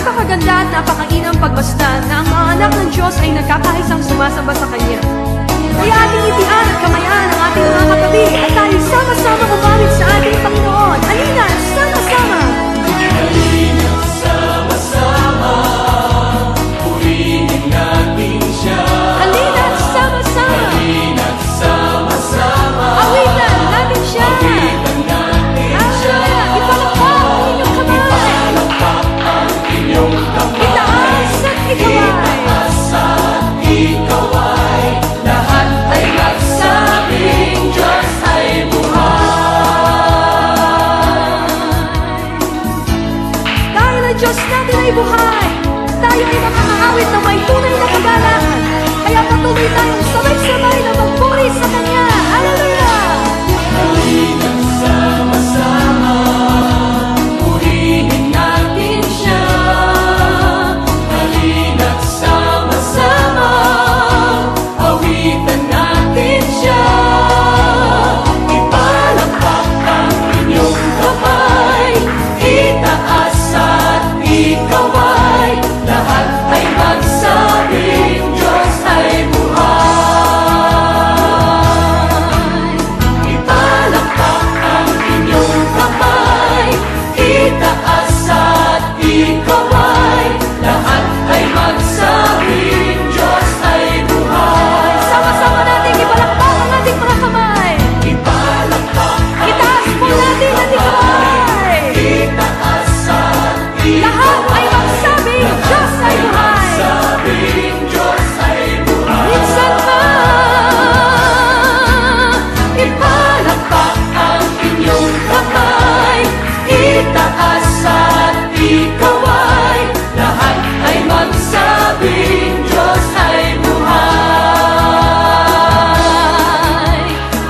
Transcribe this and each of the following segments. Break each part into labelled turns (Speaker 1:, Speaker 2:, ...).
Speaker 1: Napakaganda at napakainam pagmasdan na ang mga anak ng Diyos ay nagkakaisang sumasamba sa Kanya. Kaya ating itian at kamayan ang ating mga katabi at tayo sama-sama kumawit sa ating Panginoon. Halina, sama-sama!
Speaker 2: Halina, sama-sama, purihin natin Siya.
Speaker 1: Halina, sama-sama!
Speaker 2: Halina, sama-sama,
Speaker 1: awitan natin Siya!
Speaker 2: awitan natin Siya.
Speaker 1: Ipalakpak ang inyong kamay!
Speaker 2: Ipalakpak ang inyong kamay.
Speaker 1: Itaas at ikaway!
Speaker 2: Itaas at ikaway, lahat ay magsabing Diyos ay buhay.
Speaker 1: Dahil ang Diyos natin ay buhay, tayo ay makakaawit na may tunay na kagalakan. Kaya patuloy tayong sabay-sabay na magpuri sa Kanya. Hallelujah!
Speaker 2: Halina, sama-sama, purihin natin Siya. Halina, sama-sama, awitan natin Siya. Ipalakpak ang inyong kamay, itaas at ikaway, lahat ay magsabing Diyos ay buhay. Ipalakpak ang inyong kamay, itaas at ikaway, lahat ay magsabing Diyos ay buhay.
Speaker 1: Sama-sama nating ipalakpak ang ating mga kamay.
Speaker 2: Ipalakpak ang
Speaker 1: Itaas po natin ang ating kamay.
Speaker 2: itaas at
Speaker 1: Lahat ay magsabing Diyos ay buhay.
Speaker 2: magsabing Diyos ay buhay.
Speaker 1: Minsan pa,
Speaker 2: Ipalakpak ang inyong kamay, itaas at ikaway, lahat ay magsabing Diyos ay buhay.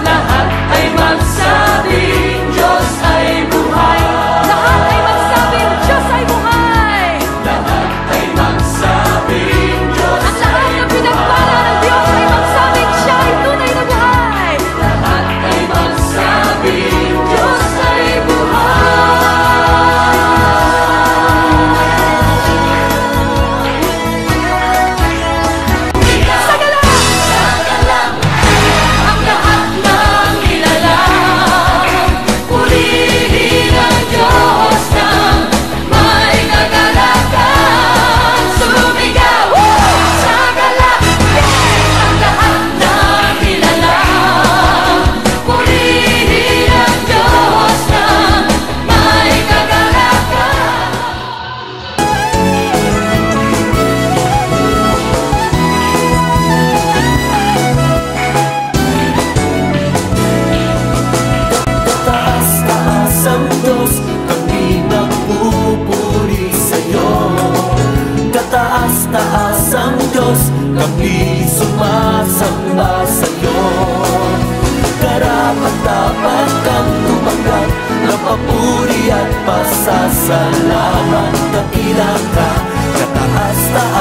Speaker 2: Lahat ay magsabing Diyos ay buhay.
Speaker 1: lahat ay magsabing Diyos ay buhay.
Speaker 2: Lahat ay magsabing Diyos
Speaker 1: Ang lahat
Speaker 2: ay
Speaker 1: ng pinagpala ng Diyos ay magsabing Siya ay tunay na buhay.
Speaker 2: lahat ay magsabing Diyos ay buhay. Sagalang ang lahat ng nilalang, purihin ang Diyos ng may kagalakan. Sumigaw! Sagalang ang lahat ng nilalang, purihin ang Diyos ng may kagalakan. Taas-taas ang Diyos, kami nagpupuri sa'yo. Kataas-taas ang Diyos, kami sumasamba sa'yo. Karapat-dapat kang tumanggap ng papuri at pasasalamat. Dakila ka, kataas-taas